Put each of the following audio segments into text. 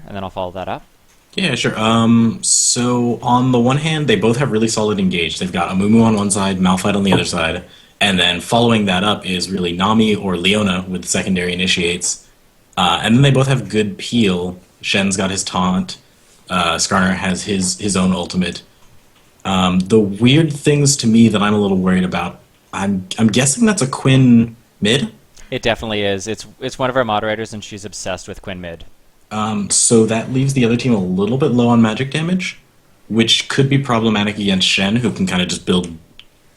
and then I'll follow that up. Yeah, sure. So on the one hand, they both have really solid engage. They've got Amumu on one side, Malphite on the other side, and then following that up is really Nami or Leona with secondary initiates. And then they both have good peel. Shen's got his taunt. Skarner has his own ultimate. The weird things to me that I'm a little worried about. I'm guessing that's a Quinn mid. It definitely is. It's one of our moderators, and she's obsessed with Quinn mid. So that leaves the other team a little bit low on magic damage, which could be problematic against Shen, who can kind of just build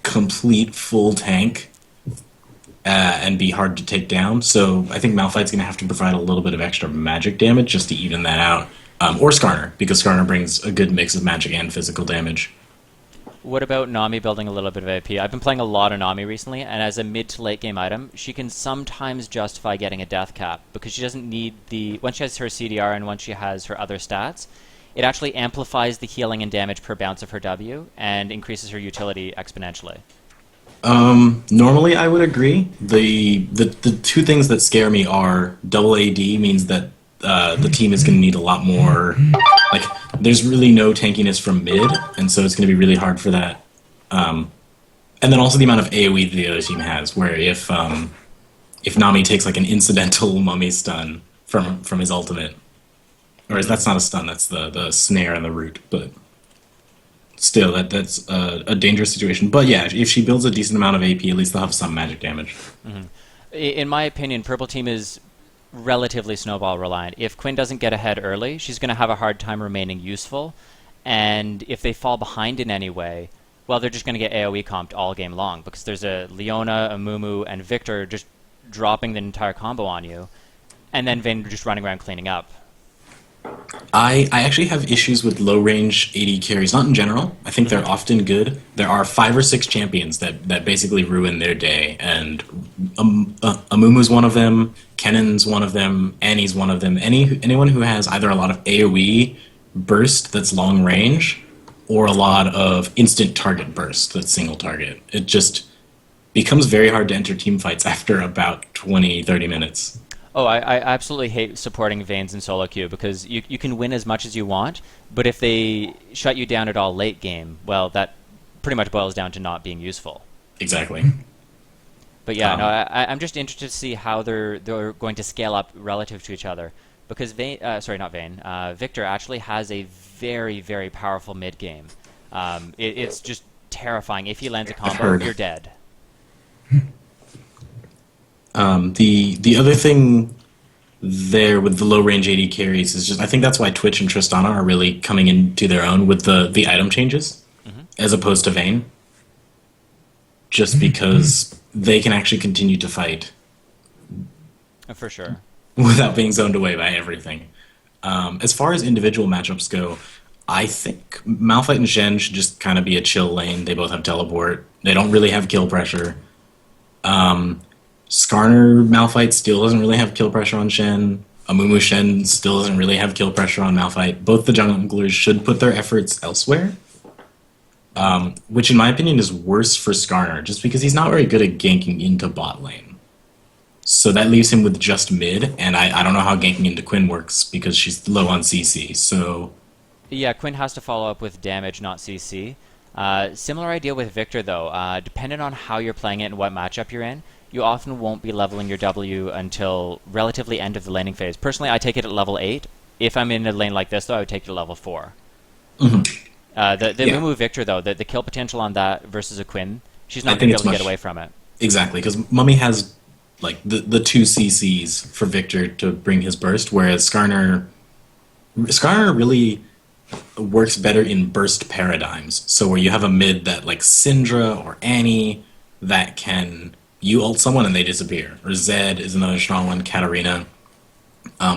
complete full tank and be hard to take down. So I think Malphite's going to have to provide a little bit of extra magic damage just to even that out. Or Skarner, because Skarner brings a good mix of magic and physical damage. What about Nami building a little bit of AP? I've been playing a lot of Nami recently, and as a mid to late game item, she can sometimes justify getting a death cap because she doesn't need once she has her CDR and once she has her other stats, it actually amplifies the healing and damage per bounce of her W and increases her utility exponentially. Normally, I would agree. The two things that scare me are double AD means that the team is going to need a lot more. Like, there's really no tankiness from mid, and so it's going to be really hard for that. And then also the amount of AoE that the other team has, where if Nami takes like an incidental mummy stun from his ultimate, or that's not a stun, that's the snare and the root, but still that's a dangerous situation. But yeah, if she builds a decent amount of AP, at least they'll have some magic damage. In my opinion, purple team is relatively snowball reliant. If Quinn doesn't get ahead early, she's going to have a hard time remaining useful. And if they fall behind in any way, well, they're just going to get AoE comped all game long because there's a Leona, a Mumu, and Victor just dropping the entire combo on you, and then Vayne just running around cleaning up. I actually have issues with low range AD carries, not in general. I think they're often good. There are 5 or 6 champions that basically ruin their day, and Amumu's one of them, Kennen's one of them, Annie's one of them. Anyone who has either a lot of AoE burst that's long range, or a lot of instant target burst that's single target. It just becomes very hard to enter team fights after about 20, 30 minutes. Oh, I absolutely hate supporting Vayne's in solo queue because you can win as much as you want, but if they shut you down at all late game, well, that pretty much boils down to not being useful. Exactly. But yeah, no, I'm just interested to see how they're going to scale up relative to each other because Victor actually has a very, very powerful mid game. It's just terrifying. If he lands a combo, you're dead. The other thing there with the low range AD carries is just I think that's why Twitch and Tristana are really coming into their own with the item changes as opposed to Vayne. Just because they can actually continue to fight For sure. without being zoned away by everything. As far as individual matchups go, I think Malphite and Shen should just kind of be a chill lane. They both have teleport. They don't really have kill pressure. Skarner Malphite still doesn't really have kill pressure on Shen. Amumu Shen still doesn't really have kill pressure on Malphite. Both the junglers should put their efforts elsewhere, which in my opinion is worse for Skarner, just because he's not very good at ganking into bot lane. So that leaves him with just mid, and I don't know how ganking into Quinn works because she's low on CC. So Yeah, Quinn has to follow up with damage, not CC. Similar idea with Victor, though. Depending on how you're playing it and what matchup you're in, you often won't be leveling your W until relatively end of the laning phase. Personally, I take it at level 8. If I'm in a lane like this, though, I would take it at level 4. The Mumu Victor, though, the kill potential on that versus a Quinn, she's not going to be able to get away from it. Exactly, because Mummy has like the 2 CCs for Victor to bring his burst, whereas Skarner really works better in burst paradigms. So where you have a mid that like Syndra or Annie that can you ult someone and they disappear, or Zed is another strong one, Katarina.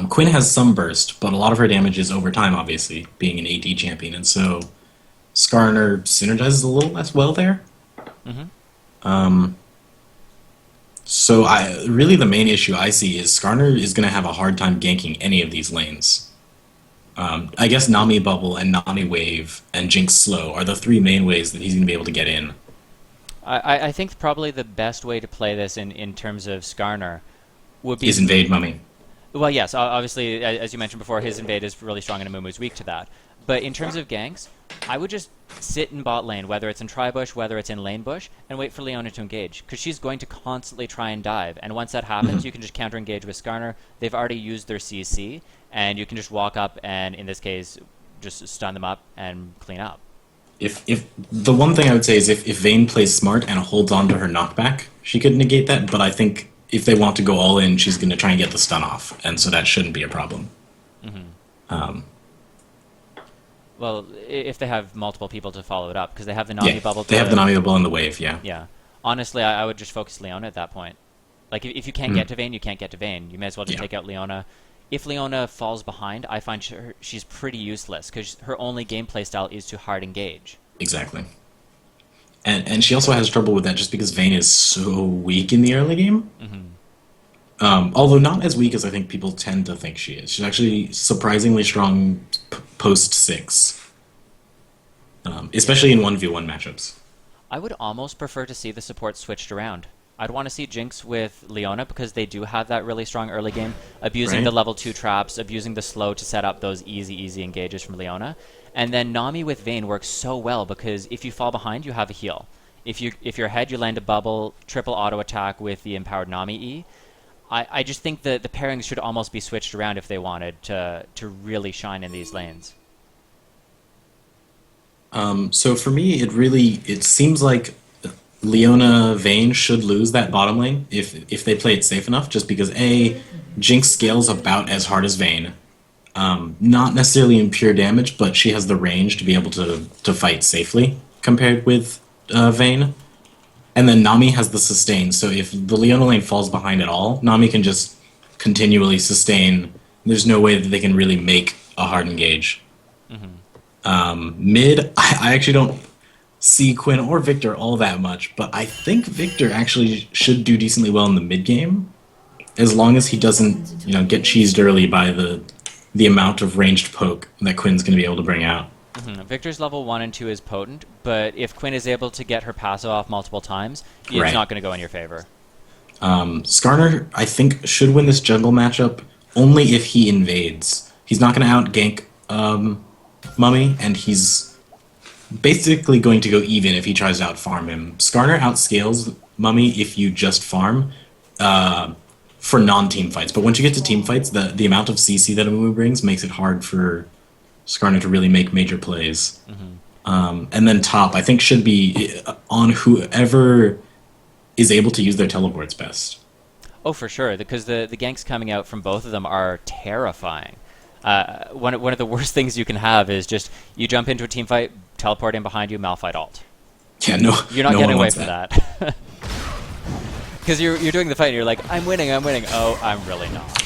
Quinn has some burst, but a lot of her damage is over time, obviously, being an AD champion, and so Skarner synergizes a little less well there. So really the main issue I see is Skarner is going to have a hard time ganking any of these lanes. I guess Nami Bubble and Nami Wave and Jinx Slow are the 3 main ways that he's going to be able to get in. I think probably the best way to play this in terms of Skarner would be... Is invade Mummy. Well, yes, obviously, as you mentioned before, his invade is really strong and Amumu's weak to that. But in terms of ganks, I would just sit in bot lane, whether it's in tri-bush, whether it's in lane bush, and wait for Leona to engage, because she's going to constantly try and dive. And once that happens, you can just counter-engage with Skarner. They've already used their CC, and you can just walk up and, in this case, just stun them up and clean up. If the one thing I would say is if Vayne plays smart and holds on to her knockback, she could negate that. But I think if they want to go all in, she's going to try and get the stun off, and so that shouldn't be a problem. Well, if they have multiple people to follow it up, because they have the Nami bubble. They have the Nami bubble in the wave. Yeah. Yeah. Honestly, I would just focus Leona at that point. Like, if you can't get to Vayne, you can't get to Vayne. You may as well just take out Leona. If Leona falls behind, I find she's pretty useless, because her only gameplay style is to hard engage. Exactly. And she also has trouble with that just because Vayne is so weak in the early game. Although not as weak as I think people tend to think she is. She's actually surprisingly strong post 6. Especially in 1v1 matchups. I would almost prefer to see the support switched around. I'd want to see Jinx with Leona because they do have that really strong early game, abusing the level 2 traps, abusing the slow to set up those easy engages from Leona. And then Nami with Vayne works so well because if you fall behind, you have a heal. If you're ahead, you land a bubble, triple auto attack with the empowered Nami E. I just think that the pairings should almost be switched around if they wanted to really shine in these lanes. So for me, it seems like Leona Vayne should lose that bottom lane if they play it safe enough, just because Jinx scales about as hard as Vayne. Not necessarily in pure damage, but she has the range to be able to fight safely compared with Vayne. And then Nami has the sustain, so if the Leona lane falls behind at all, Nami can just continually sustain. There's no way that they can really make a hard engage. Mid, I actually don't see Quinn or Victor all that much, but I think Victor actually should do decently well in the mid game, as long as he doesn't, get cheesed early by the amount of ranged poke that Quinn's going to be able to bring out. Victor's level 1 and 2 is potent, but if Quinn is able to get her passive off multiple times, it's not going to go in your favor. Skarner, I think, should win this jungle matchup only if he invades. He's not going to out-gank Mummy, and he's basically going to go even if he tries to out-farm him. Skarner outscales Mummy if you just farm for non-team fights, but once you get to team fights, the amount of CC that Amumu brings makes it hard for Skarner to really make major plays. And then top, I think, should be on whoever is able to use their teleports best. Oh, for sure, because the ganks coming out from both of them are terrifying. One of the worst things you can have is just you jump into a team fight, teleport in behind you, Malphite ult. Yeah, no, you're not getting away from that. Because you're doing the fight and you're like, I'm winning. Oh, I'm really not.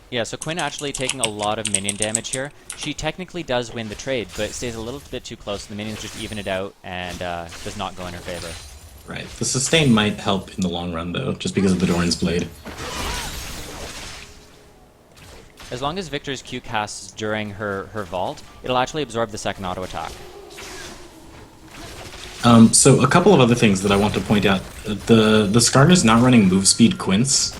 Yeah, so Quinn actually taking a lot of minion damage here. She technically does win the trade, but stays a little bit too close. The minions just even it out and does not go in her favor. Right. The sustain might help in the long run, though, just because of the Doran's Blade. As long as Victor's Q casts during her vault, it'll actually absorb the second auto attack. So a couple of other things that I want to point out. The Skarner's not running move speed Quince.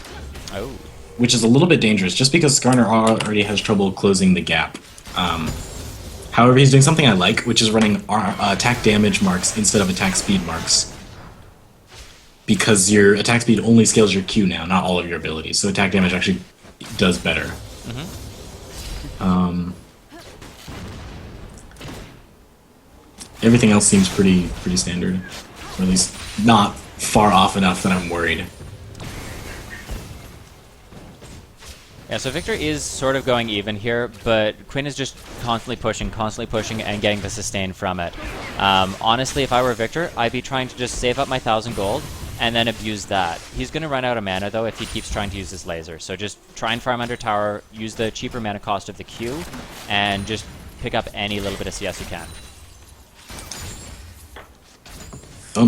Oh. Which is a little bit dangerous, just because Skarner already has trouble closing the gap. However, he's doing something I like, which is running attack damage marks instead of attack speed marks. Because your attack speed only scales your Q now, not all of your abilities, so attack damage actually does better. Everything else seems pretty standard, or at least not far off enough that I'm worried. Yeah, so Victor is sort of going even here, but Quinn is just constantly pushing, and getting the sustain from it. Honestly, if I were Victor, I'd be trying to just save up my 1,000 gold, and then abuse that. He's going to run out of mana, though, if he keeps trying to use his laser. So just try and farm under tower, use the cheaper mana cost of the Q, and just pick up any little bit of CS you can.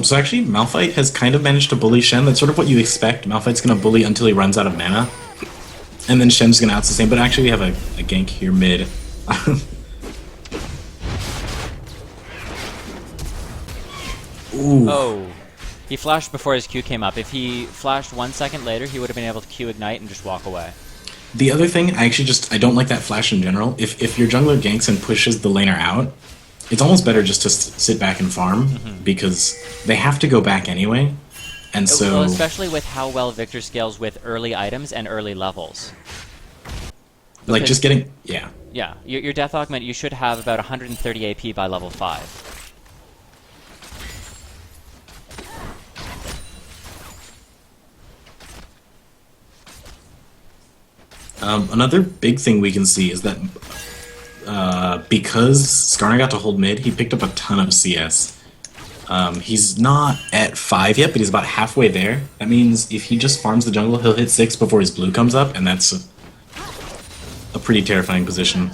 So actually, Malphite has kind of managed to bully Shen. That's sort of what you expect. Malphite's going to bully until he runs out of mana. And then Shen's going to out-sustain, but actually we have a gank here mid. Ooh. Oh. He flashed before his Q came up. If he flashed 1 second later, he would have been able to Q ignite and just walk away. The other thing, I don't like that flash in general. If your jungler ganks and pushes the laner out, it's almost better just to sit back and farm because they have to go back anyway. And so, Well, especially with how well Victor scales with early items and early levels. like, just getting Yeah, your Death Augment, you should have about 130 AP by level 5. Another big thing we can see is that because Skarner got to hold mid, he picked up a ton of CS. He's not at 5 yet, but he's about halfway there. That means if he just farms the jungle, he'll hit 6 before his blue comes up, and that's a pretty terrifying position.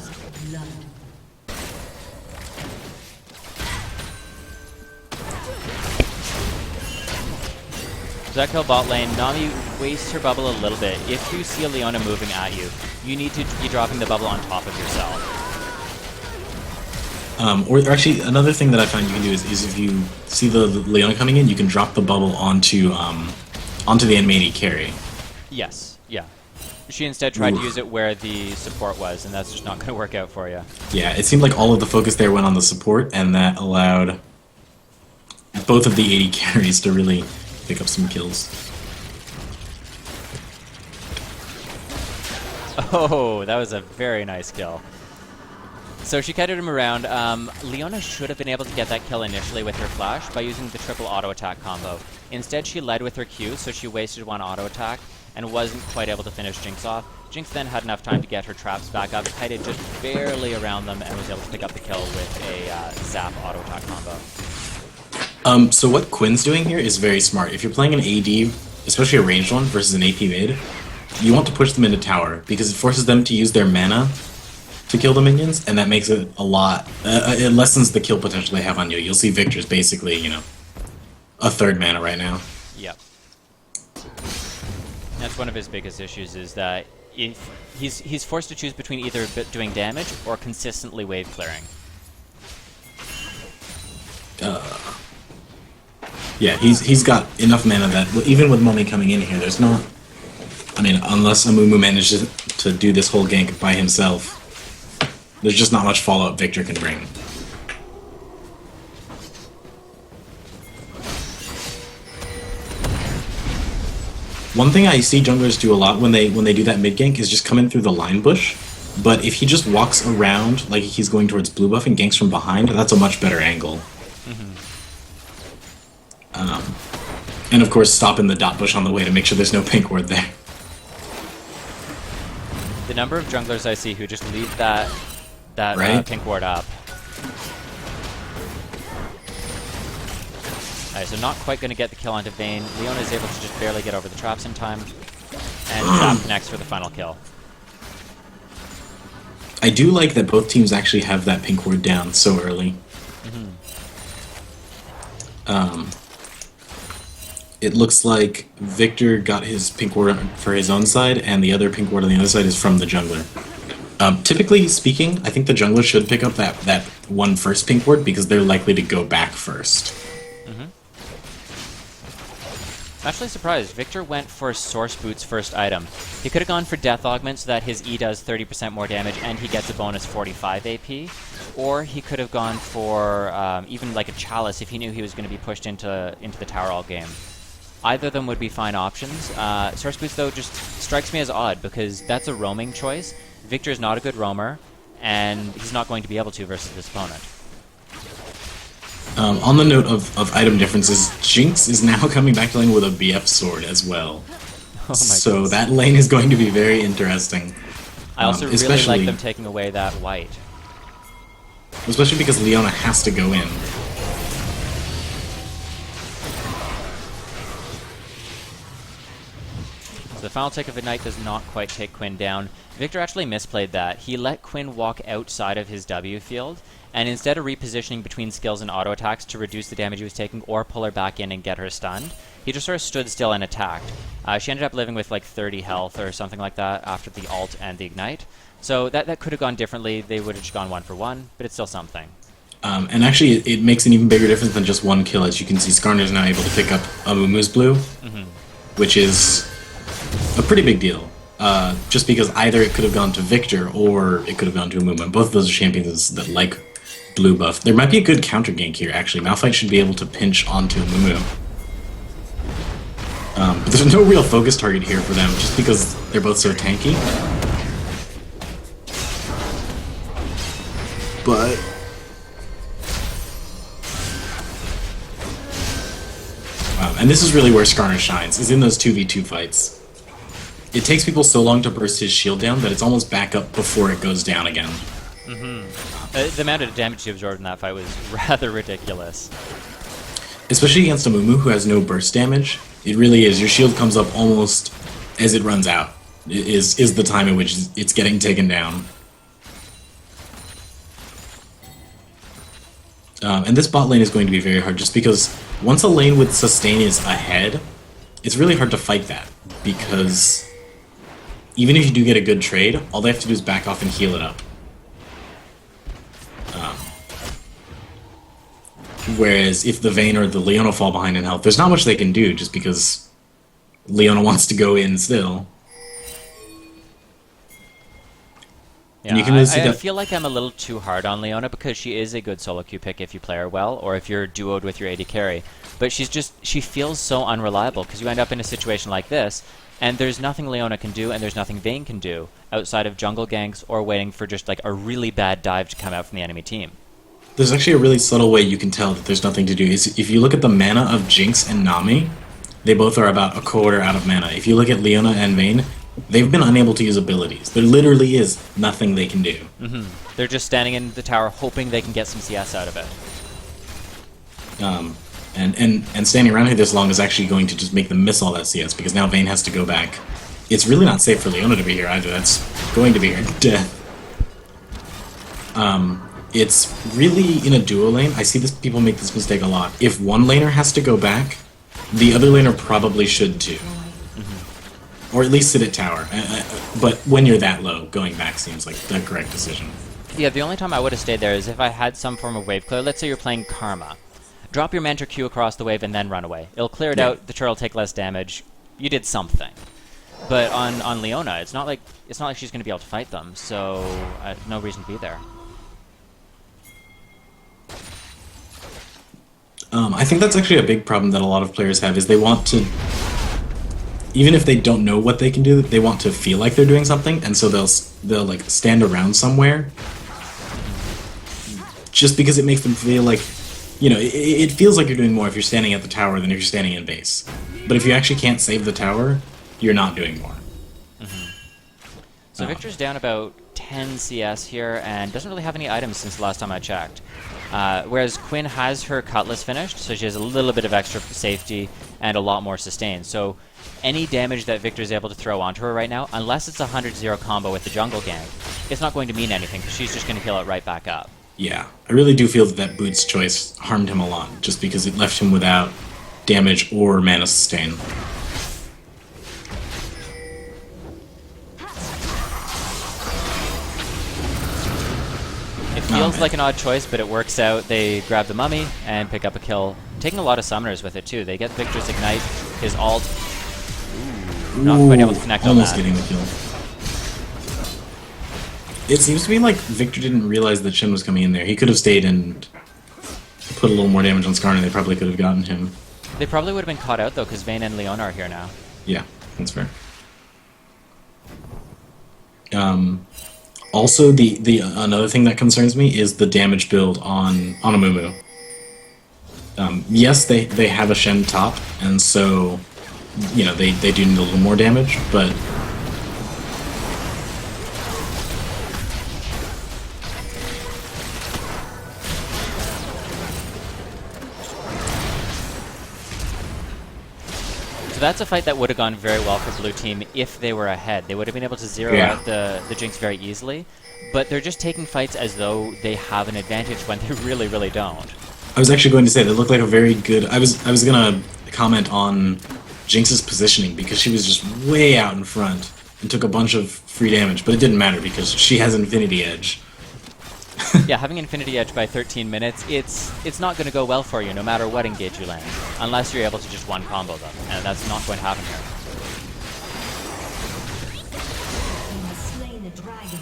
So that kill bot lane, Nami wastes her bubble a little bit. If you see a Leona moving at you, you need to be dropping the bubble on top of yourself. Or actually, another thing that I found you can do is if you see the Leona coming in, you can drop the bubble onto the enemy carry. Yes, yeah. She instead tried to use it where the support was, and that's just not going to work out for you. Yeah, it seemed like all of the focus there went on the support, and that allowed both of the 80 carries to really pick up some kills. Oh, that was a very nice kill. So she kited him around. Leona should have been able to get that kill initially with her flash by using the triple auto attack combo. Instead, she led with her Q, so she wasted one auto attack and wasn't quite able to finish Jinx off. Jinx then had enough time to get her traps back up, kited just barely around them, and was able to pick up the kill with a zap auto attack combo. So what Quinn's doing here is very smart. If you're playing an AD, especially a ranged one versus an AP mid, you want to push them into tower because it forces them to use their mana to kill the minions, and that makes it a lot. It lessens the kill potential they have on you. You'll see Victor's basically, a third mana right now. Yep. That's one of his biggest issues is that if he's forced to choose between either doing damage or consistently wave clearing. Yeah, he's got enough mana that even with Mummy coming in here, there's not. I mean, unless Amumu manages to do this whole gank by himself, there's just not much follow-up Victor can bring. One thing I see junglers do a lot when they do that mid gank is just come in through the line bush. But if he just walks around like he's going towards blue buff and ganks from behind, that's a much better angle. And of course, stopping the dot bush on the way to make sure there's no pink ward there. The number of junglers I see who just leave that Right? pink ward up. Alright, so not quite going to get the kill onto Vayne. Leona is able to just barely get over the traps in time. And Zap connects for the final kill. I do like that both teams actually have that pink ward down so early. It looks like Victor got his pink ward for his own side, and the other pink ward on the other side is from the jungler. Typically speaking, I think the jungler should pick up that one first pink ward because they're likely to go back first. I'm actually surprised. Victor went for Source Boot's first item. He could have gone for Death Augment so that his E does 30% more damage and he gets a bonus 45 AP. Or he could have gone for even like a Chalice if he knew he was going to be pushed into the tower all game. Either of them would be fine options. Source Boots, though, just strikes me as odd because that's a roaming choice. Victor is not a good roamer, and he's not going to be able to versus this opponent. On the note of item differences, Jinx is now coming back to lane with a BF sword as well. Oh my So goodness. that lane is going to be very interesting. I also really especially- like them taking away that white. Especially because Leona has to go in. So the final tick of Ignite does not quite take Quinn down. Victor actually misplayed that. He let Quinn walk outside of his W field, and instead of repositioning between skills and auto attacks to reduce the damage he was taking or pull her back in and get her stunned, he just sort of stood still and attacked. She ended up living with like 30 health or something like that after the ult and the Ignite. So that could have gone differently. They would have just gone 1 for 1, but it's still something. And actually, it makes an even bigger difference than just one kill. As you can see, Skarner's now able to pick up Amumu's blue, which is a pretty big deal. Just because either it could have gone to Victor or it could have gone to Amumu. And both of those are champions that like blue buff. There might be a good counter gank here, actually. Malphite should be able to pinch onto Amumu. But there's no real focus target here for them, just because they're both so tanky. But and this is really where Skarner shines, is in those 2v2 fights. It takes people so long to burst his shield down that it's almost back up before it goes down again. The amount of damage he absorbed in that fight was rather ridiculous. Especially against a Mumu who has no burst damage. It really is. Your shield comes up almost as it runs out, is the time in which it's getting taken down. And this bot lane is going to be very hard, just because once a lane with sustain is ahead, it's really hard to fight that, because even if you do get a good trade, all they have to do is back off and heal it up. Whereas if the Vayne or the Leona fall behind in health, there's not much they can do, just because Leona wants to go in still. Yeah, I feel like I'm a little too hard on Leona because she is a good solo queue pick if you play her well, or if you're duoed with your AD carry. But she feels so unreliable because you end up in a situation like this, and there's nothing Leona can do, and there's nothing Vayne can do outside of jungle ganks or waiting for just like a really bad dive to come out from the enemy team. There's actually a really subtle way you can tell that there's nothing to do. Is if you look at the mana of Jinx and Nami, they both are about a quarter out of mana. If you look at Leona and Vayne, they've been unable to use abilities. There literally is nothing they can do. They're just standing in the tower hoping they can get some CS out of it. And standing around here this long is actually going to just make them miss all that CS, because now Vayne has to go back. It's really not safe for Leona to be here either. That's going to be her death. It's really in a duo lane. I see people make this mistake a lot. If one laner has to go back, the other laner probably should too. Or at least sit at tower. But when you're that low, going back seems like the correct decision. Yeah, the only time I would have stayed there is if I had some form of wave clear. Let's say you're playing Karma. Drop your Mantra Q across the wave and then run away. It'll clear it out, the turret will take less damage. You did something. But on Leona, it's not like she's going to be able to fight them, so no reason to be there. I think that's actually a big problem that a lot of players have, is they want to, even if they don't know what they can do, they want to feel like they're doing something, and so they'll like stand around somewhere, just because it makes them feel like, you know, it feels like you're doing more if you're standing at the tower than if you're standing in base. But if you actually can't save the tower, you're not doing more. So Victor's down about 10 CS here and doesn't really have any items since the last time I checked. Whereas Quinn has her Cutlass finished, so she has a little bit of extra safety and a lot more sustain. So any damage that Victor's able to throw onto her right now, unless it's a 100-0 combo with the jungle gank, it's not going to mean anything because she's just going to heal it right back up. Yeah, I really do feel that Boots choice harmed him a lot, just because it left him without damage or mana sustain. It feels like an odd choice, but it works out. They grab the mummy and pick up a kill. Taking a lot of summoners with it, too. They get Victor's Ignite, his ult. Ooh, not quite able to connect on that. Almost getting the kill. It seems to me like Victor didn't realize that Shin was coming in there. He could have stayed and put a little more damage on Skarner. They probably could have gotten him. They probably would have been caught out, though, because Vayne and Leona are here now. Yeah, that's fair. Also, the another thing that concerns me is the damage build on Amumu. Yes, they have a Shen top, and so, you know, they do need a little more damage, but so that's a fight that would have gone very well for Blue Team if they were ahead. They would have been able to zero out the Jinx very easily, but they're just taking fights as though they have an advantage when they really, really don't. I was actually going to say they look like a very good. I was gonna comment on Jinx's positioning because she was just way out in front and took a bunch of free damage, but it didn't matter because she has Infinity Edge. Yeah, having Infinity Edge by 13 minutes, it's not going to go well for you no matter what engage you land, unless you're able to just one combo them, and that's not going to happen here. You have slain the dragon.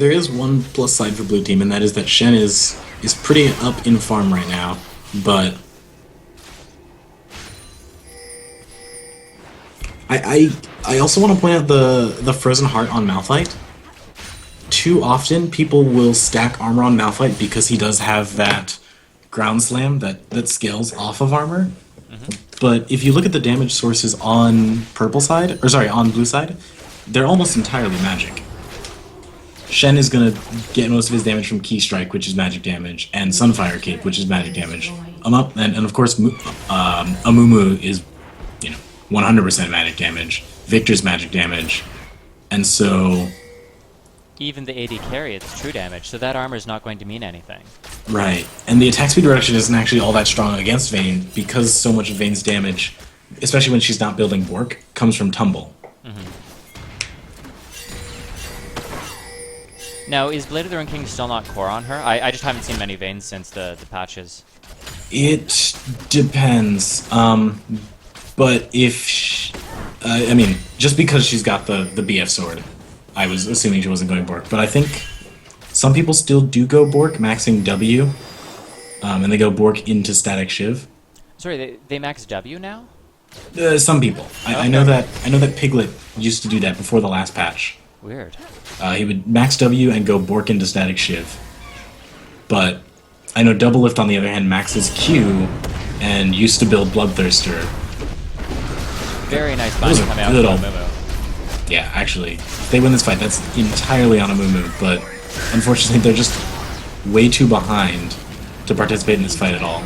There is one plus side for blue team, and that is that Shen is pretty up in farm right now, but I also want to point out the Frozen Heart on Malphite. Too often, people will stack armor on Malphite because he does have that ground slam that scales off of armor. But if you look at the damage sources on on blue side, they're almost entirely magic. Shen is gonna get most of his damage from Key Strike, which is magic damage, and Sunfire Cape, which is magic damage. And of course, Amumu is 100% magic damage. Victor's magic damage, and so Even the AD carry, it's true damage, so that armor is not going to mean anything. right. And the attack speed reduction isn't actually all that strong against Vayne because so much of Vayne's damage, especially when she's not building Bork, comes from tumble. Now, is Blade of the Ruined King still not core on her? I just haven't seen many Vaynes since the patches. It depends. But if I mean, just because she's got the BF sword, I was assuming she wasn't going Bork. But I think some people still do go Bork, maxing W, and they go Bork into Static Shiv. Sorry, they max W now? Some people. I know that Piglet used to do that before the last patch. Weird. He would max W and go Bork into Static Shiv. But I know Double Lift, on the other hand, maxes Q and used to build Bloodthirster. Very nice bind coming out from Amumu. Yeah, actually, if they win this fight, that's entirely on Amumu, but unfortunately they're just way too behind to participate in this fight at all.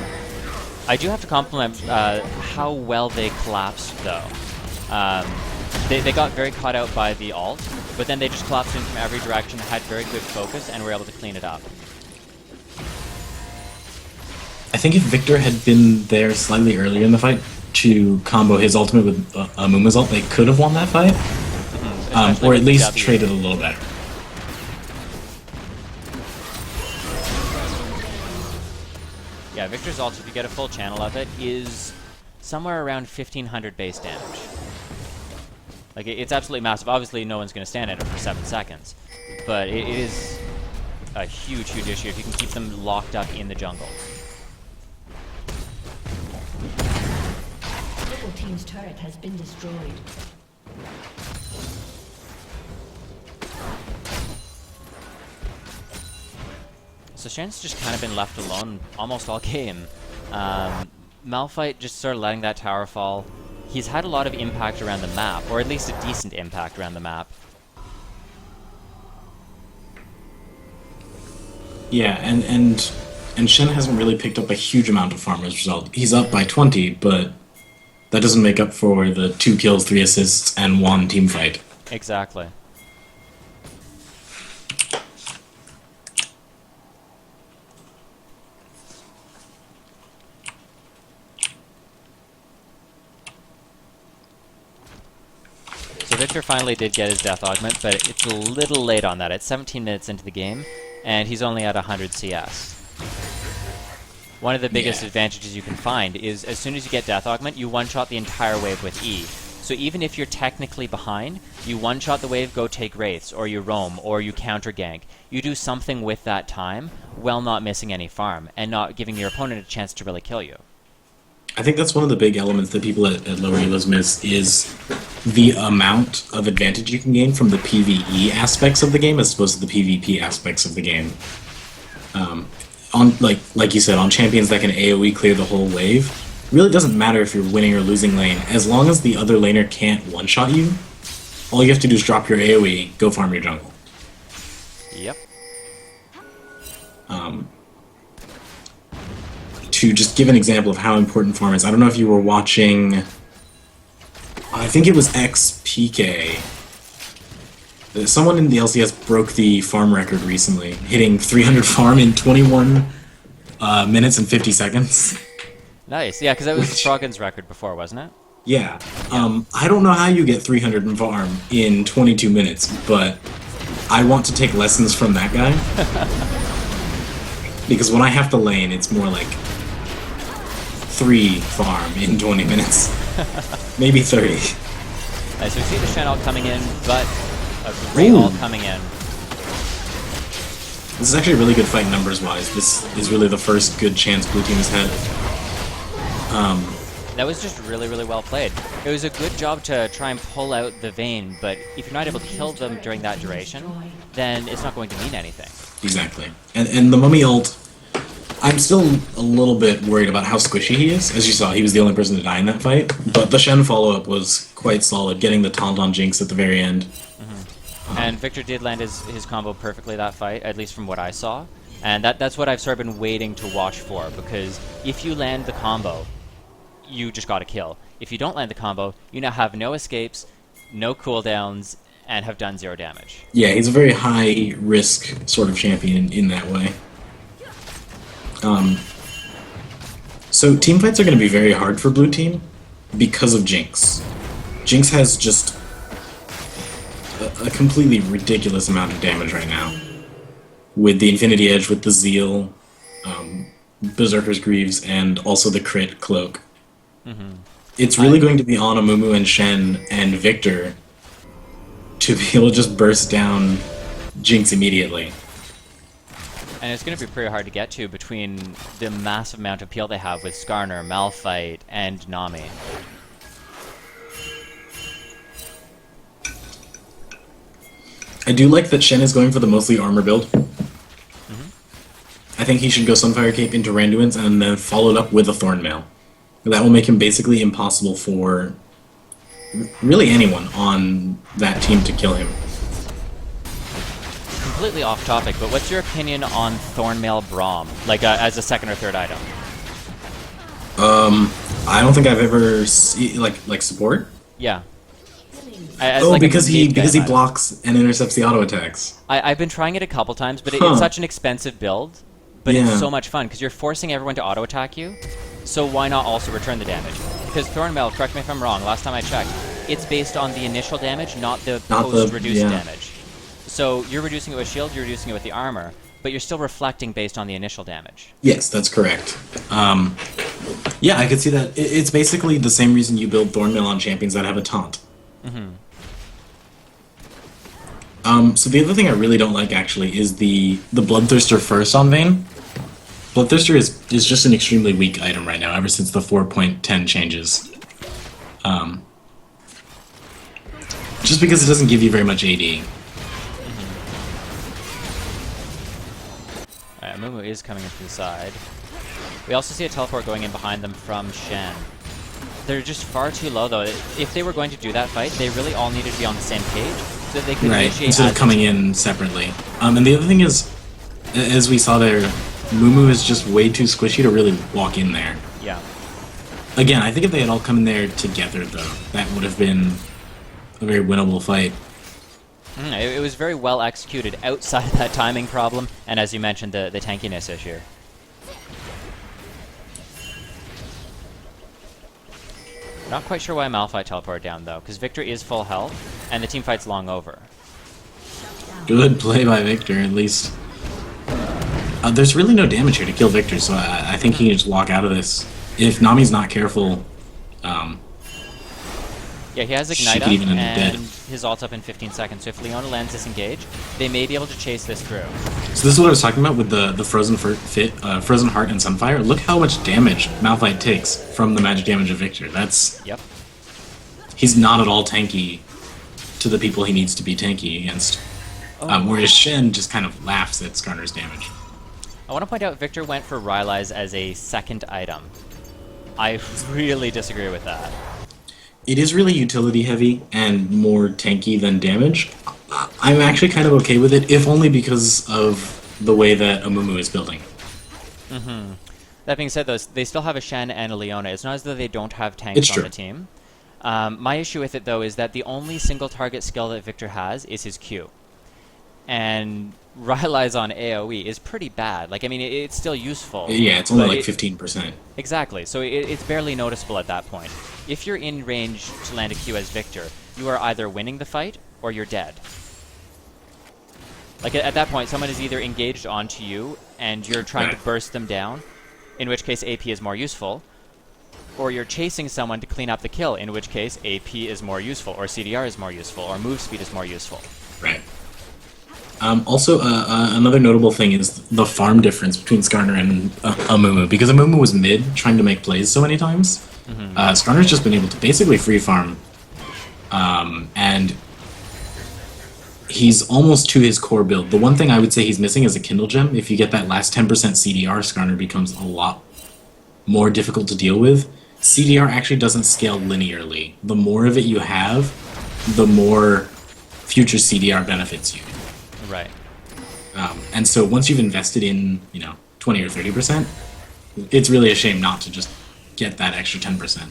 I do have to compliment how well they collapsed, though. They got very caught out by the ult, but then they just collapsed in from every direction, had very good focus, and were able to clean it up. I think if Victor had been there slightly earlier in the fight to combo his ultimate with Amumu's ult, they could have won that fight. Or at least traded a little better. Yeah, Victor's ult, if you get a full channel of it, is somewhere around 1500 base damage. Like, it's absolutely massive. Obviously, no one's going to stand at it for 7 seconds. But it is a huge, huge issue if you can keep them locked up in the jungle. Triple team's turret has been destroyed. So Shen's just kind of been left alone almost all game. Malphite just sort of letting that tower fall. He's had a lot of impact around the map, or at least a decent impact around the map. Yeah, and Shen hasn't really picked up a huge amount of farm as a result. He's up by 20, but that doesn't make up for the 2 kills, 3 assists, and 1 team fight. Exactly. So Victor finally did get his death augment, but it's a little late on that. It's 17 minutes into the game, and he's only at 100 CS. One of the biggest advantages you can find is as soon as you get death augment, you one-shot the entire wave with E. So even if you're technically behind, you one-shot the wave, go take wraiths, or you roam, or you counter-gank. You do something with that time, while not missing any farm, and not giving your opponent a chance to really kill you. I think that's one of the big elements that people at lower elos miss is the amount of advantage you can gain from the PvE aspects of the game as opposed to the PvP aspects of the game. On like you said, on champions that can AoE clear the whole wave, it really doesn't matter if you're winning or losing lane. As long as the other laner can't one-shot you, all you have to do is drop your AoE, go farm your jungle. Yep. To just give an example of how important farm is, I don't know if you were watching, I think it was XPK. Someone in the LCS broke the farm record recently, hitting 300 farm in 21 minutes and 50 seconds. Nice. Yeah, because that was Froggen's record before, wasn't it? Yeah. I don't know how you get 300 in farm in 22 minutes, but I want to take lessons from that guy. Because when I have to lane, it's more like 3 farm in 20 minutes. Maybe 30. Nice, so we see the Shen ult coming in, but a great ult coming in. This is actually a really good fight numbers-wise. This is really the first good chance blue team has had. That was just really, really well played. It was a good job to try and pull out the Vayne, but if you're not able to kill them during that duration, then it's not going to mean anything. Exactly. And the Mummy ult, I'm still a little bit worried about how squishy he is. As you saw, he was the only person to die in that fight. But the Shen follow-up was quite solid, getting the taunt on Jinx at the very end. And Victor did land his combo perfectly that fight, at least from what I saw. And that's what I've sort of been waiting to watch for, because if you land the combo, you just got to kill. If you don't land the combo, you now have no escapes, no cooldowns, and have done 0 damage. Yeah, he's a very high-risk sort of champion in that way. So teamfights are going to be very hard for blue team because of Jinx. Jinx has just a completely ridiculous amount of damage right now. With the Infinity Edge, with the Zeal, Berserker's Greaves, and also the crit cloak. It's really going to be on Amumu and Shen and Victor to be able to just burst down Jinx immediately. And it's going to be pretty hard to get to between the massive amount of peel they have with Skarner, Malphite, and Nami. I do like that Shen is going for the mostly armor build. I think he should go Sunfire Cape into Randuin's and then follow it up with a Thornmail. That will make him basically impossible for really anyone on that team to kill him. Completely off topic, but what's your opinion on Thornmail Braum, like as a second or third item? I don't think I've ever like support. Yeah. Because he blocks and intercepts the auto attacks. I've been trying it a couple times, but it's such an expensive build. But it's so much fun because you're forcing everyone to auto attack you. So why not also return the damage? Because Thornmail, correct me if I'm wrong, last time I checked, it's based on the initial damage, not the post-reduced damage. So you're reducing it with shield, you're reducing it with the armor, but you're still reflecting based on the initial damage. Yes, that's correct. Yeah, I could see that. It's basically the same reason you build Thornmail on champions that have a taunt. So the other thing I really don't like, actually, is the Bloodthirster first on Vayne. Bloodthirster is just an extremely weak item right now, ever since the 4.10 changes. Just because it doesn't give you very much AD. Alright, Mumu is coming in from the side. We also see a teleport going in behind them from Shen. They're just far too low, though. If they were going to do that fight, they really all needed to be on the same page, so that they could initiate instead of coming in separately. And the other thing is, as we saw there, Mumu is just way too squishy to really walk in there. Yeah. Again, I think if they had all come in there together, though, that would have been a very winnable fight. It was very well executed outside that timing problem, and as you mentioned, the tankiness issue. Not quite sure why Malphite teleported down, though, because Victor is full health, and the team fight's long over. Good play by Victor, at least. There's really no damage here to kill Victor, so I think he can just walk out of this. If Nami's not careful, yeah, he has Ignite up, and his ult's up in 15 seconds, so if Leona lands disengage, they may be able to chase this through. So this is what I was talking about with the Frozen Heart and Sunfire. Look how much damage Malphite takes from the magic damage of Victor. That's... Yep. He's not at all tanky to the people he needs to be tanky against. Whereas Shen just kind of laughs at Skarner's damage. I want to point out Victor went for Rylai's as a second item. I really disagree with that. It is really utility heavy and more tanky than damage. I'm actually kind of okay with it, if only because of the way that Amumu is building. That being said, though, they still have a Shen and a Leona. It's not as though they don't have tanks on the team. My issue with it, though, is that the only single target skill that Victor has is his Q. and relies on AoE is pretty bad. Like, I mean, it's still useful. Yeah, it's only but like 15%. Exactly, so it's barely noticeable at that point. If you're in range to land a Q as Victor, you are either winning the fight or you're dead. Like, at that point, someone is either engaged onto you and you're trying to burst them down, in which case AP is more useful, or you're chasing someone to clean up the kill, in which case AP is more useful, or CDR is more useful, or move speed is more useful. Right. Also, another notable thing is the farm difference between Skarner and Amumu, because Amumu was mid, trying to make plays so many times. Skarner's just been able to basically free farm, and he's almost to his core build. The one thing I would say he's missing is a Kindle Gem. If you get that last 10% CDR, Skarner becomes a lot more difficult to deal with. CDR actually doesn't scale linearly. The more of it you have, the more future CDR benefits you. Right. And so once you've invested in, 20 or 30%, it's really a shame not to just get that extra 10%.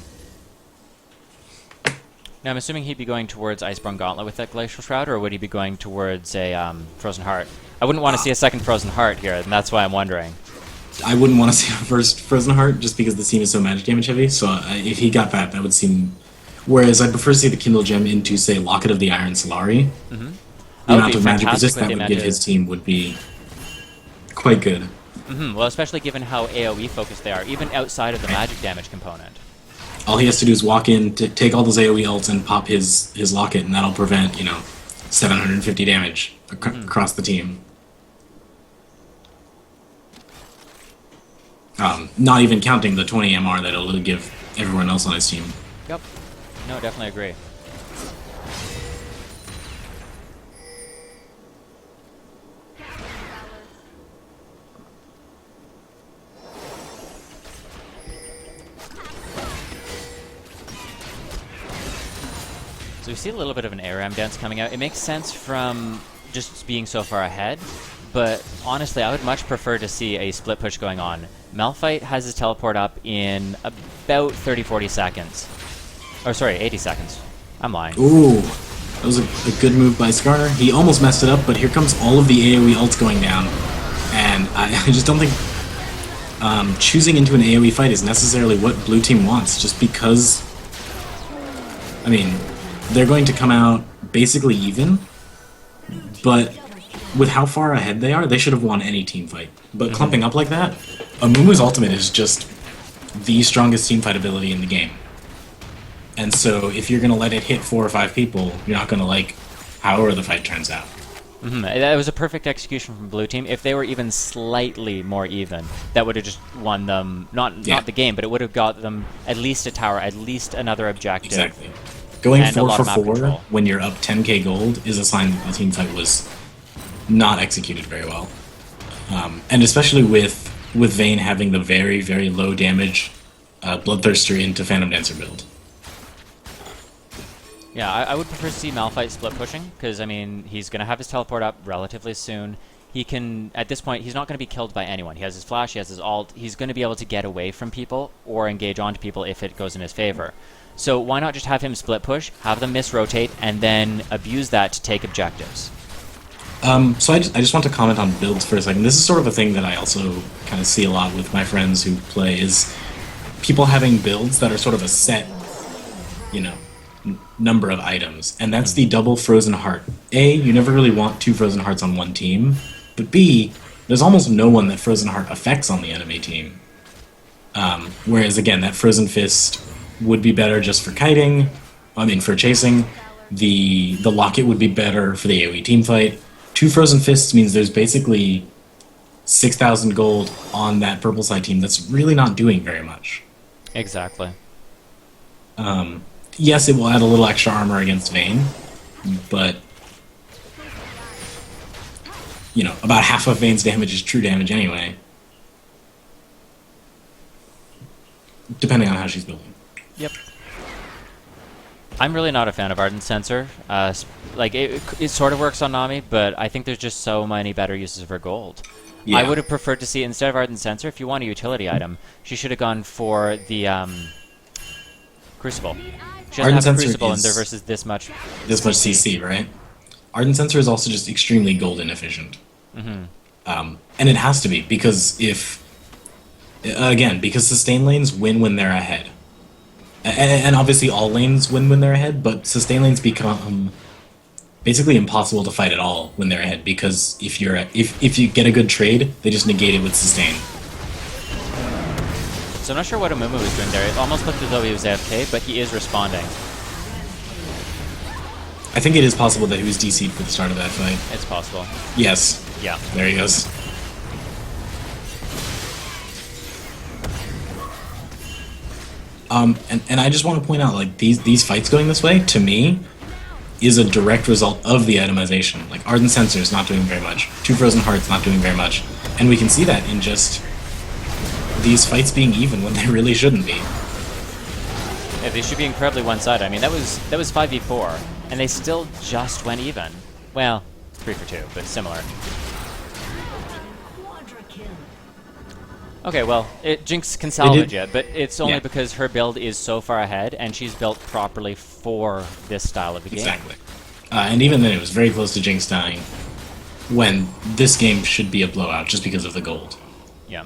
Now, I'm assuming he'd be going towards Iceborne Gauntlet with that Glacial Shroud, or would he be going towards a Frozen Heart? I wouldn't want to see a second Frozen Heart here, and that's why I'm wondering. I wouldn't want to see a first Frozen Heart just because the team is so magic damage heavy, so if he got that would seem... Whereas I'd prefer to see the Kindle Gem into, say, Locket of the Iron Solari. The amount of magic resist that would give his team would be quite good. Well, especially given how AoE focused they are, even outside of the magic damage component. All he has to do is walk in, take all those AoE ults, and pop his Locket, and that'll prevent, 750 damage across the team. Not even counting the 20 MR that it'll give everyone else on his team. Yep. No, definitely agree. So we see a little bit of an ARAM dance coming out. It makes sense from just being so far ahead, but honestly, I would much prefer to see a split push going on. Malphite has his teleport up in about 30-40 seconds. Or sorry, 80 seconds. I'm lying. Ooh, that was a good move by Skarner. He almost messed it up, but here comes all of the AoE ults going down. And I just don't think choosing into an AoE fight is necessarily what blue team wants, just because... I mean, they're going to come out basically even, but with how far ahead they are, they should have won any team fight. But clumping up like that, Amumu's ultimate is just the strongest team fight ability in the game. And so if you're going to let it hit 4 or 5 people, you're not going to like however the fight turns out. That was a perfect execution from blue team. If they were even slightly more even, that would have just won them, not the game, but it would have got them at least a tower, at least another objective. Exactly. Going and 4 for 4 control. when you're up 10k gold is a sign that the team fight was not executed very well. And especially with Vayne having the very, very low damage Bloodthirster into Phantom Dancer build. Yeah, I would prefer to see Malphite split pushing, because, I mean, he's going to have his teleport up relatively soon. He can, at this point, he's not going to be killed by anyone. He has his flash, he has his ult. He's going to be able to get away from people or engage onto people if it goes in his favor. So why not just have him split push, have them misrotate, and then abuse that to take objectives? So I just want to comment on builds for a second. This is sort of a thing that I also kind of see a lot with my friends who play, is people having builds that are sort of a set, number of items, and that's the double Frozen Heart. A, you never really want 2 Frozen Hearts on one team, but B, there's almost no one that Frozen Heart affects on the enemy team. Whereas, again, that Frozen Fist would be better just for kiting, for chasing. The Locket would be better for the AoE teamfight. 2 Frozen Fists means there's basically 6,000 gold on that purple side team that's really not doing very much. Exactly. Yes, it will add a little extra armor against Vayne, but about half of Vayne's damage is true damage anyway. Depending on how she's building. Yep. I'm really not a fan of Ardent Sensor. It sort of works on Nami, but I think there's just so many better uses of her gold. Yeah. I would have preferred to see, instead of Ardent Sensor, if you want a utility item, she should have gone for the Crucible. She doesn't have a Crucible in there versus this much CC, right? Ardent Sensor is also just extremely gold inefficient. And it has to be, because because sustain lanes win when they're ahead. And obviously all lanes win when they're ahead, but sustain lanes become basically impossible to fight at all when they're ahead, because if you get a good trade, they just negate it with sustain. So I'm not sure what Amumu was doing there. It almost looked as though he was AFK, but he is responding. I think it is possible that he was DC'd for the start of that fight. It's possible. Yes. Yeah. There he goes. And I just want to point out, like, these fights going this way, to me, is a direct result of the itemization. Like, Ardent Sensor is not doing very much. Two Frozen Hearts not doing very much. And we can see that in just these fights being even when they really shouldn't be. Yeah, they should be incredibly one-sided. I mean, that was 5v4, and they still just went even. Well, 3 for 2, but similar. Quadra kill. Okay, well, Jinx can salvage it, but it's only because her build is so far ahead, and she's built properly for this style of the game. Exactly. And even then, it was very close to Jinx dying, when this game should be a blowout just because of the gold. Yeah.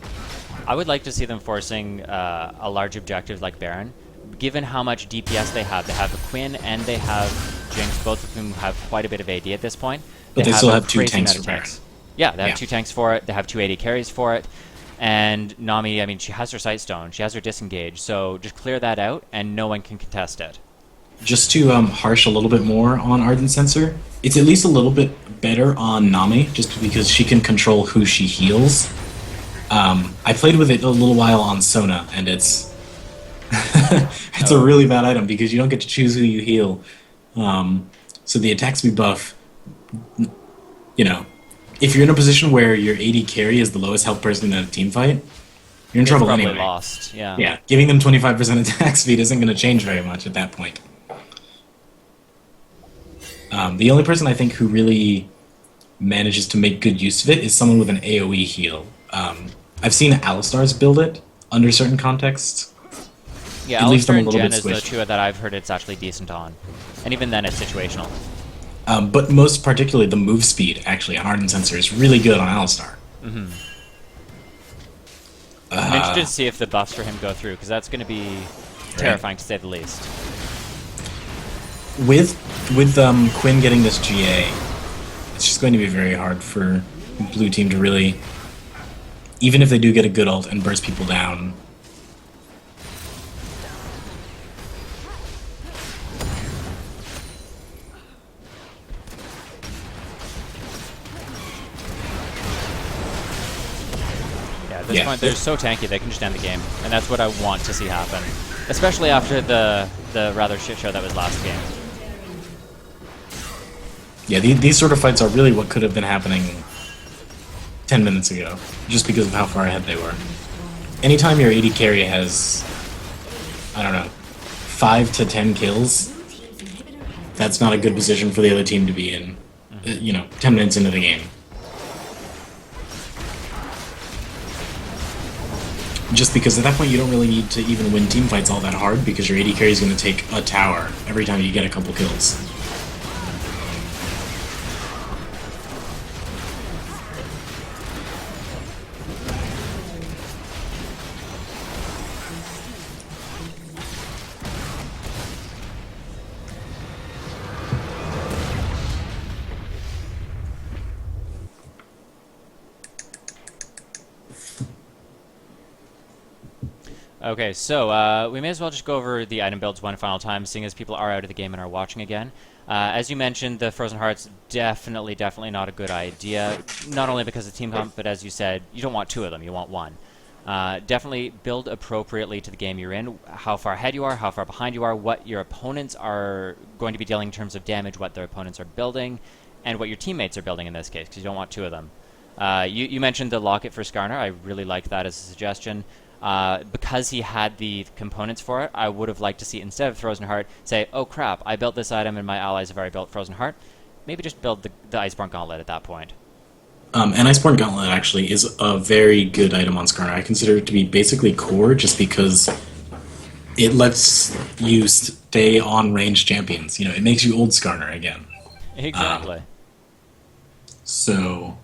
I would like to see them forcing a large objective like Baron. Given how much DPS they have a Quinn and they have Jinx, both of whom have quite a bit of AD at this point. But they have still a have 2 crazy tanks amount for of Baron. Yeah, they have 2 tanks for it. They have 2 AD carries for it. And Nami, I mean, she has her Sightstone. She has her Disengage. So just clear that out, and no one can contest it. Just to harsh a little bit more on Ardent Sensor, it's at least a little bit better on Nami, just because she can control who she heals. I played with it a little while on Sona, and it's a really bad item because you don't get to choose who you heal. So the attack speed buff, you know, if you're in a position where your AD carry is the lowest health person in a team fight, you're in trouble probably anyway. Lost, yeah. Yeah, giving them 25% attack speed isn't going to change very much at that point. The only person I think who really manages to make good use of it is someone with an AoE heal. I've seen Alistar's build it under certain contexts. Yeah, It leaves them Alistar a and little Jen bit is the squished. 2 that I've heard it's actually decent on. And even then, it's situational. But most particularly, the move speed, actually, on Ardent Sensor is really good on Alistar. I'm interested to see if the buffs for him go through, because that's going to be terrifying to say the least. With Quinn getting this GA, it's just going to be very hard for Blue Team to really, even if they do get a good ult and burst people down. At this point, they're so tanky, they can just end the game. And that's what I want to see happen. Especially after the rather shit show that was last game. Yeah, these sort of fights are really what could have been happening 10 minutes ago, just because of how far ahead they were. Anytime your AD carry has, I don't know, 5 to 10 kills, that's not a good position for the other team to be in, 10 minutes into the game. Just because at that point you don't really need to even win team fights all that hard, because your AD carry is going to take a tower every time you get a couple kills. Okay, so we may as well just go over the item builds one final time, seeing as people are out of the game and are watching again. As you mentioned, the Frozen Hearts, definitely not a good idea. Not only because of team comp, but as you said, you don't want 2 of them, you want 1. Definitely build appropriately to the game you're in, how far ahead you are, how far behind you are, what your opponents are going to be dealing in terms of damage, what their opponents are building, and what your teammates are building in this case, because you don't want 2 of them. You mentioned the Locket for Skarner. I really liked that as a suggestion. Because he had the components for it, I would have liked to see, instead of Frozen Heart, say, oh crap, I built this item and my allies have already built Frozen Heart. Maybe just build the Iceborne Gauntlet at that point. And Iceborne Gauntlet actually is a very good item on Skarner. I consider it to be basically core, just because it lets you stay on range champions. It makes you old Skarner again. Exactly. So,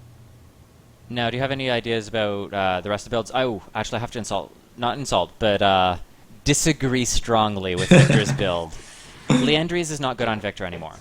Now, do you have any ideas about the rest of the builds? Oh, actually, I have to not insult, but disagree strongly with Victor's build. Liandry's is not good on Victor anymore.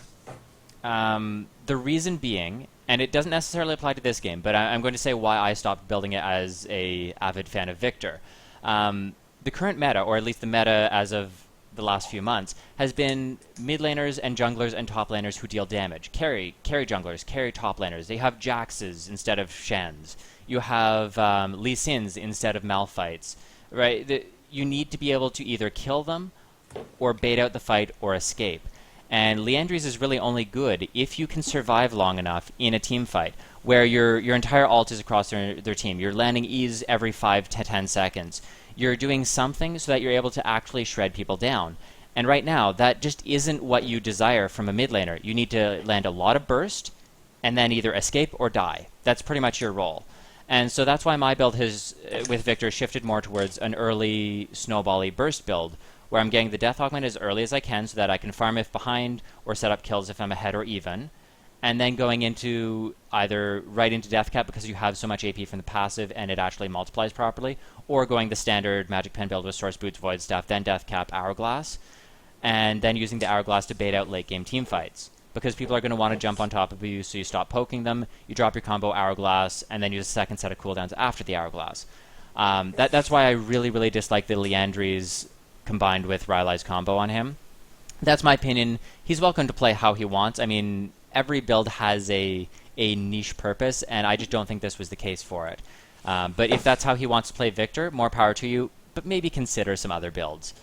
The reason being, and it doesn't necessarily apply to this game, but I'm going to say why I stopped building it as a avid fan of Victor. The current meta, or at least the meta as of the last few months, has been mid laners and junglers and top laners who deal damage. Carry junglers, carry top laners. They have Jaxes instead of Shens. You have Lee Sins instead of Malphites. Right? You need to be able to either kill them or bait out the fight or escape. And Liandry's is really only good if you can survive long enough in a team fight where your entire ult is across their team. You're landing E's every 5 to 10 seconds. You're doing something so that you're able to actually shred people down. And right now, that just isn't what you desire from a mid laner. You need to land a lot of burst and then either escape or die. That's pretty much your role. And so that's why my build has, with Victor, shifted more towards an early snowbally burst build, where I'm getting the Death Augment as early as I can so that I can farm if behind or set up kills if I'm ahead or even, and then going into either right into Death Cap because you have so much AP from the passive and it actually multiplies properly, or going the standard Magic Pen build with Source Boots, Void Staff, then Death Cap, Hourglass, and then using the Hourglass to bait out late game team fights. Because people are going to want to jump on top of you, so you stop poking them, you drop your combo Hourglass, and then use a second set of cooldowns after the Hourglass. That's why I really, really dislike the Liandry's combined with Rylai's combo on him. That's my opinion. He's welcome to play how he wants. I mean, every build has a niche purpose, and I just don't think this was the case for it. But if that's how he wants to play Victor, more power to you, but maybe consider some other builds.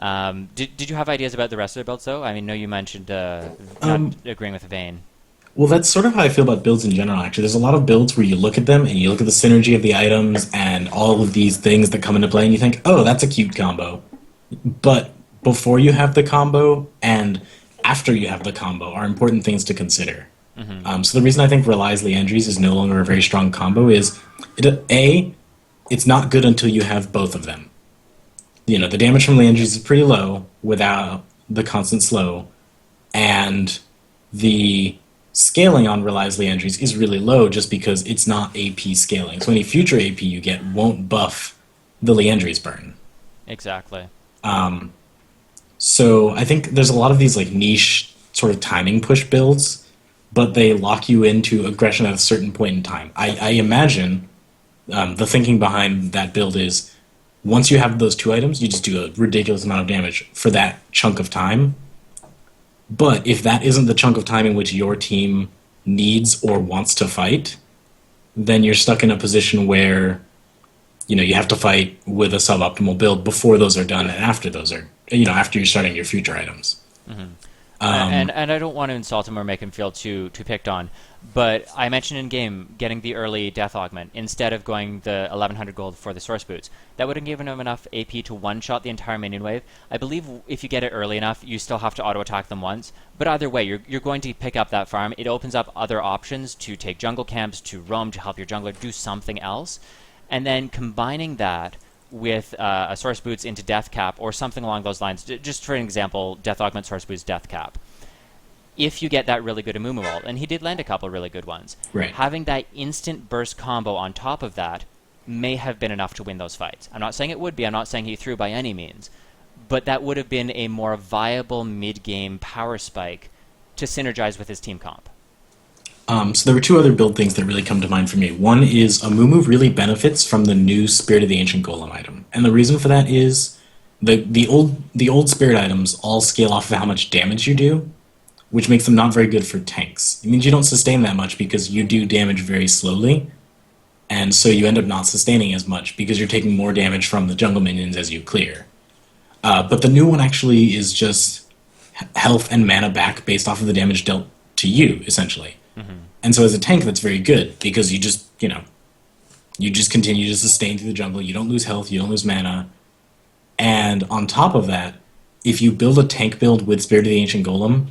Did you have ideas about the rest of the builds, though? I mean, no, you mentioned not agreeing with Vayne. well, that's sort of how I feel about builds in general, actually. There's a lot of builds where you look at them and you look at the synergy of the items and all of these things that come into play, and you think, oh, that's a cute combo. But before you have the combo and after you have the combo are important things to consider. So the reason I think Relies Liandry's is no longer a very strong combo is, it's not good until you have both of them. You know, the damage from Liandry's is pretty low without the constant slow, and the scaling on Relies Liandry's is really low just because it's not AP scaling. So any future AP you get won't buff the Liandry's burn. Exactly. So I think there's a lot of these like niche sort of timing push builds, but they lock you into aggression at a certain point in time. I imagine the thinking behind that build is once you have those two items, you just do a ridiculous amount of damage for that chunk of time. But if that isn't the chunk of time in which your team needs or wants to fight, then you're stuck in a position where you have to fight with a suboptimal build before those are done and after those are, after you're starting your future items. And I don't want to insult him or make him feel too picked on, but I mentioned in game getting the early Death Augment instead of going the 1100 gold for the Source Boots. That would have given him enough AP to one-shot the entire minion wave. I believe if you get it early enough, you still have to auto-attack them once, but either way, you're going to pick up that farm. It opens up other options to take jungle camps, to roam, to help your jungler do something else, and then combining that with a Source Boots into Death Cap or something along those lines. Just for an example, Death Augment, Source Boots, Death Cap. If you get that really good Amumu ult, and he did land a couple really good ones, right, having that instant burst combo on top of that may have been enough to win those fights. I'm not saying it would be, I'm not saying he threw by any means, but that would have been a more viable mid-game power spike to synergize with his team comp. So there were two other build things that really come to mind for me. One is Amumu really benefits from the new Spirit of the Ancient Golem item. And the reason for that is the old Spirit items all scale off of how much damage you do, which makes them not very good for tanks. It means you don't sustain that much because you do damage very slowly, and so you end up not sustaining as much because you're taking more damage from the jungle minions as you clear. But the new one actually is just health and mana back based off of the damage dealt to you, essentially. And so as a tank, that's very good because you just continue to sustain through the jungle. You don't lose health, you don't lose mana. And on top of that, if you build a tank build with Spirit of the Ancient Golem,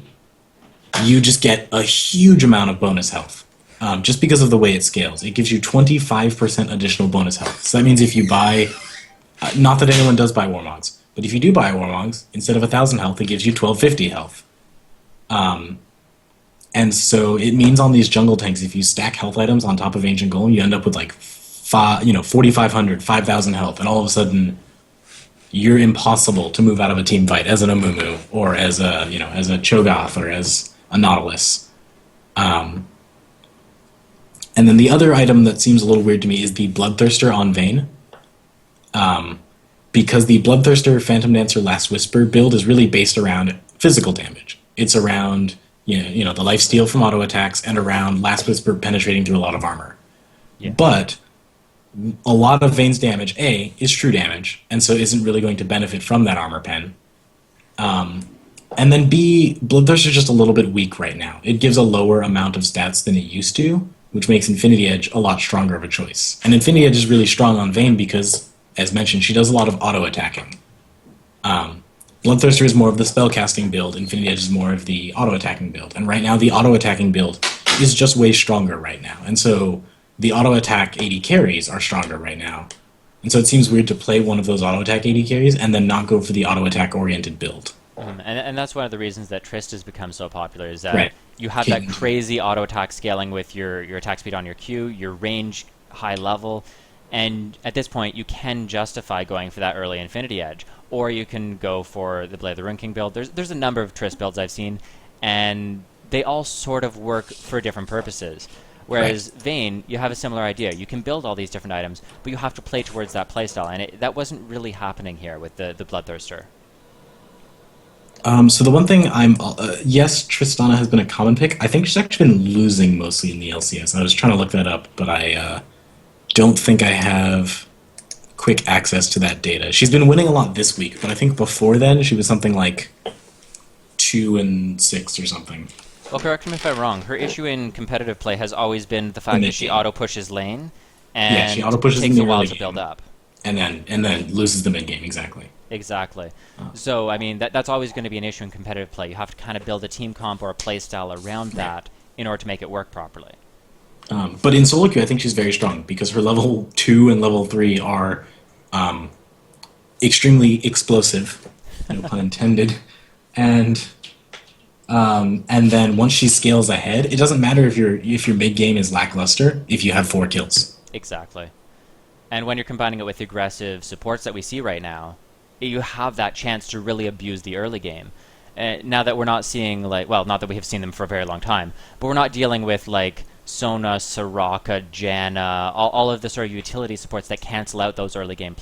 you just get a huge amount of bonus health. Just because of the way it scales. It gives you 25% additional bonus health. So that means if you buy, not that anyone does buy Warmogs, but if you do buy Warmogs, instead of 1,000 health, it gives you 1,250 health. And so it means on these jungle tanks, if you stack health items on top of Ancient Golem, you end up with like 4,500, 5,000 health, and all of a sudden you're impossible to move out of a team fight as an Amumu or as a as a Cho'Gath or as a Nautilus. And then the other item that seems a little weird to me is the Bloodthirster on Vayne. Because the Bloodthirster, Phantom Dancer, Last Whisper build is really based around physical damage. It's around the lifesteal from auto attacks and around Last Whisper penetrating through a lot of armor. Yeah. But a lot of Vayne's damage, A, is true damage, and so isn't really going to benefit from that armor pen. And then B, Bloodthirster is just a little bit weak right now. It gives a lower amount of stats than it used to, which makes Infinity Edge a lot stronger of a choice. And Infinity Edge is really strong on Vayne because, as mentioned, she does a lot of auto-attacking. Bloodthirster is more of the spellcasting build, Infinity Edge is more of the auto-attacking build. And right now, the auto-attacking build is just way stronger right now. And so the auto-attack AD carries are stronger right now. And so it seems weird to play one of those auto-attack AD carries and then not go for the auto-attack-oriented build. And that's one of the reasons that Trist has become so popular, is that Right. you have that crazy auto-attack scaling with your attack speed on your Q, your range high level, and at this point you can justify going for that early Infinity Edge, or you can go for the Blade of the Rune King build. There's a number of Trist builds I've seen, and they all sort of work for different purposes. Whereas Vayne, you have a similar idea. You can build all these different items, but you have to play towards that playstyle, and that wasn't really happening here with the Bloodthirster. So the one thing yes, Tristana has been a common pick. I think she's actually been losing mostly in the LCS. I was trying to look that up, but I don't think I have quick access to that data. She's been winning a lot this week, but I think before then she was something like 2-6 or something. Well, correct me if I'm wrong. Her issue in competitive play has always been the fact that she auto-pushes lane, and she auto-pushes takes in a the while early to build game. up. And then loses the mid game, exactly. Exactly. So, I mean, that's always going to be an issue in competitive play. You have to kind of build a team comp or a play style around that in order to make it work properly. But in solo queue, I think she's very strong because her level 2 and level 3 are extremely explosive, no pun intended. And then once she scales ahead, it doesn't matter if your mid game is lackluster if you have 4 kills. Exactly. And when you're combining it with aggressive supports that we see right now, you have that chance to really abuse the early game. Now that we're not seeing, not that we have seen them for a very long time, but we're not dealing with, Sona, Soraka, Janna, all of the sort of utility supports that cancel out those early game